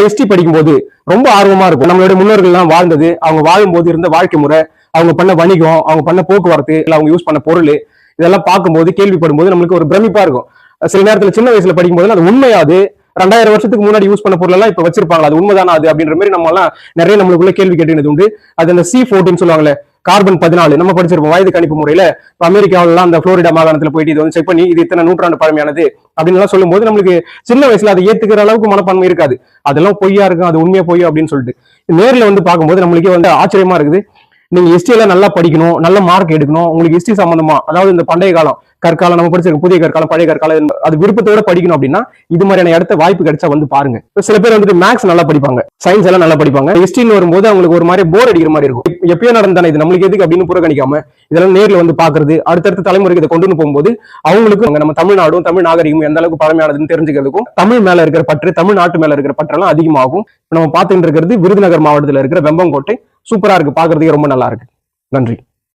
History படிக்கும்போது ரொம்ப ஆர்வமா இருக்கும். நம்மளுடைய முன்னோர்கள் எல்லாம் வாழ்ந்தது, அவங்க வாழும்போது இருந்த வாழ்க்கை முறை, அவங்க பண்ண வணிகம், அவங்க பண்ண போக்குவரத்து, இல்ல அவங்க யூஸ் பண்ண பொருள், இதெல்லாம் பார்க்கும்போது கேள்விப்படும் போது நம்மளுக்கு ஒரு பிரமிப்பா இருக்கும். சில நேரத்துல சின்ன வயசுல படிக்கும்போது அது உண்மையாது 2000 வருஷத்துக்கு முன்னாடி யூஸ் பண்ண பொருள் எல்லாம் இப்ப வச்சிருப்பாங்க, அது உண்மைதானா அது அப்படின்ற மாதிரி நம்ம எல்லாம் நிறைய நம்மளுக்குள்ள கேள்வி கேட்டுனது உண்டு. அது அந்த C14 சொல்லுவாங்களே, கார்பன் 14 நம்ம படிச்சிருப்போம் வயது கணிப்பு முறையில. அமெரிக்காவிலாம் அந்த புளோரிடா மாகாணத்துல போயிட்டு இது வந்து செக் பண்ணி இது இத்தனை நூற்றாண்டு பழமையானது அப்படின்னு எல்லாம் சொல்லும் போது நம்மளுக்கு சின்ன வயசுல அதை ஏத்துக்கிற அளவுக்கு மனப்பான்மை இருக்காது. அதெல்லாம் பொய்யா இருக்கும், அது உண்மையா பொய்யா அப்படின்னு சொல்லிட்டு நேர்ல வந்து பார்க்கும்போது நம்மளுக்கே வந்து ஆச்சரியமா இருக்குது. நீங்க ஹிஸ்டரி எல்லாம் நல்லா படிக்கணும், நல்ல மார்க் எடுக்கணும். உங்களுக்கு ஹிஸ்டரி சம்பந்தமா, அதாவது இந்த பண்டைய காலம், கற்காலம், நம்ம படிச்சிருக்க புதிய கற்காலம், பழைய கற்காலம், அது விருப்பத்தோட படிக்கணும் அப்படின்னா இது மாதிரியான இடத்த வாய்ப்பு கிடைச்சா வந்து பாருங்க. சில பேர் வந்துட்டு மேக்ஸ் நல்லா படிப்பாங்க, சயின்ஸ் எல்லாம் நல்லா படிப்பாங்க. ஹிஸ்டரின்னு வரும்போது அவங்களுக்கு ஒரு மாதிரி போர் அடிக்கிற மாதிரி இருக்கும். எப்பயோ நடந்தானே இது நம்மளுக்கு எதுக்கு அப்படின்னு புறக்கணிக்காம இதெல்லாம் நேர்ல வந்து பாக்குறது, அடுத்தடுத்த தலைமுறைக்கு இதை கொண்டு போகும்போது அவங்களுக்கும் நம்ம தமிழ்நாடும் தமிழ் நாகரிகமும் எந்த அளவுக்கு பழமையானதுன்னு தெரிஞ்சுக்கிறதுக்கும் தமிழ் மேல இருக்கிற பற்று, தமிழ்நாட்டு மேல இருக்கிற பற்றெல்லாம் அதிகமாகும். நம்ம பார்த்துட்டு இருக்கிறது விருதுநகர் மாவட்டத்தில் இருக்கிற வெம்பங்கோட்டை. சூப்பரா இருக்கு, பாக்குறதுக்கு ரொம்ப நல்லா இருக்கு. நன்றி.